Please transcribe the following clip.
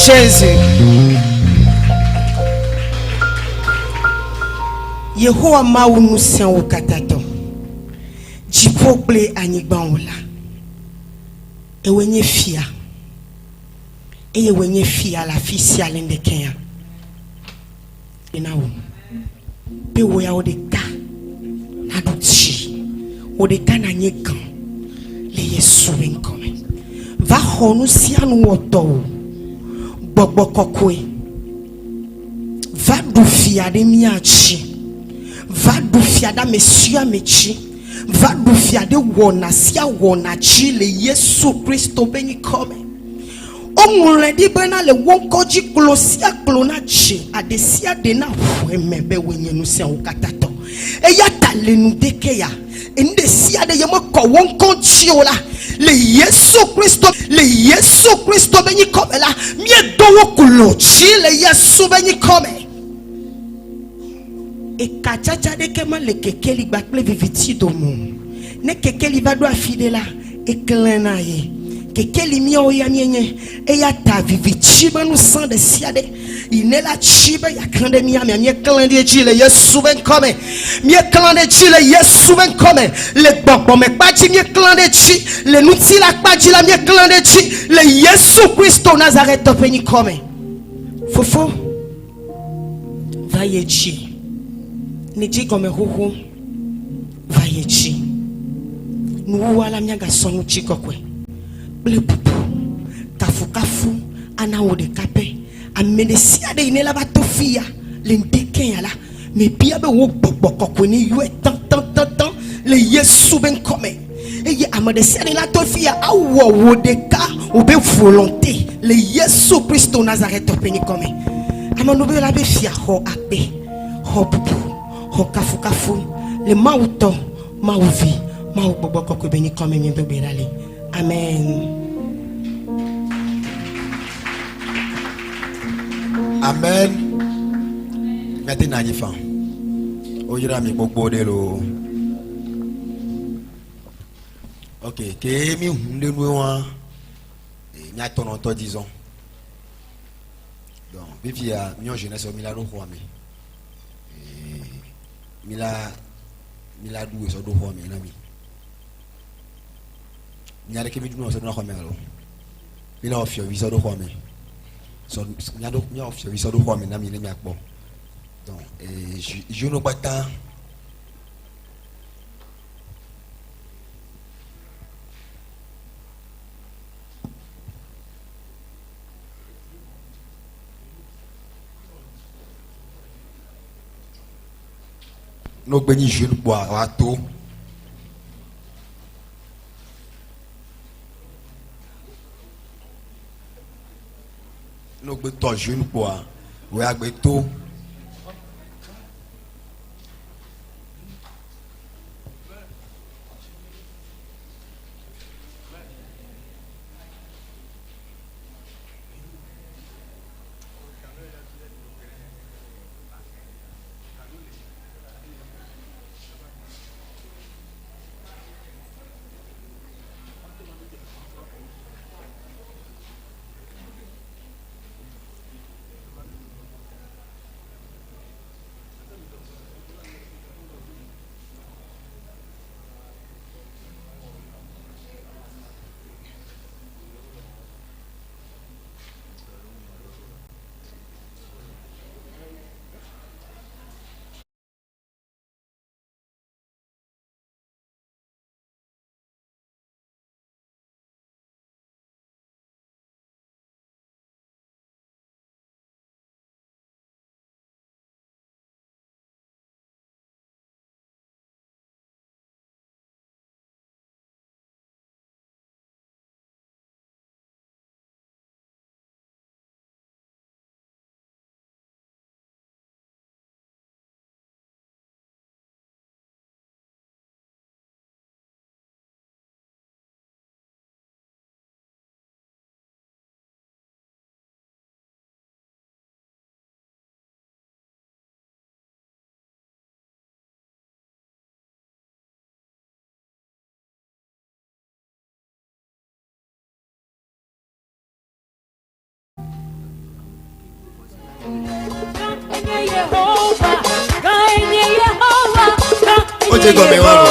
Jésus. Yehowa mawu nusian wo katato. Jipople anyigban wola. Ewenye fia. Eye wenye fia la fisia lende Kenya. Inawo. Pe woya odeka. Naduchi. Odeka na nyekan. Le Yesu benkome. Va honu sianu woto. Bogbo kokwe. Va du fia de miachi. Va du fia da monsieur mechi. Va du fia de wona sia wona chi le Yesu Christo benkome. Omuledi bena le wonkoji klosia klona chi adesia de na wemebe wenye nusia ukatato. Eya talenu dekeya. Endesia de yemo ko wonkoji ola. Le Yesu Christo beni kome la. Mie dowo kulochi le Yesu beni kome. E kachacha de kema le kekeli bakle viviti domo. Ne kekeli va do afide la. E klena ye. Kekeli mia oya mienye. E ya ta viviti benu sang de siade. Inela chiba ya klande mia mie klande ji le Yesu ben kome. Mie klande ji le Yesu ben kome. Le bokbo me kpaji mie klande ji. Le nuti la kpaji la mie klande ji. Le Yesu Christo Nazareth peni kome. Fofo. Vaye ji. Ni ji comme huhu. Vaye ji. Nou wala miaga sonu ji kokwe. Ble pupu. Kafu kafu. Ana ode kape. Amenesia de inela batofia. Lendeken yala. Me bia be wo bokbo kokwe ni yue tan. Le Yesu ben kome. Eye amadesia de la tofia. Awo wodeka. Obe volonté. Le Yesu Christo Nazareth peni kome. Amanobe la be fia ho akbe. Ho pupu. Ho kafu kafu. Le mauto. Mauvi. Mau bobo kokwe beni kome miendo berali. Amen. Amen. Mettez na nifa. Ojira mi gbogbo de lo. Ok, ke mi hunde nu wa mi atono to disons. Donc, bifia mi on jeunesse mi la ro ho mi. Mi la du so do ho mi na mi. Nyare ke mi du no so do ho mi alo. Mi la ofio vi so do ho mi. So nyado mi ofio vi so do ho mi na mi le mi akpo. Donc, je ne pas tant. Nous bénis je ne bois à tout. Nous bénis je ne bois. Oui, à tout. Jehovah,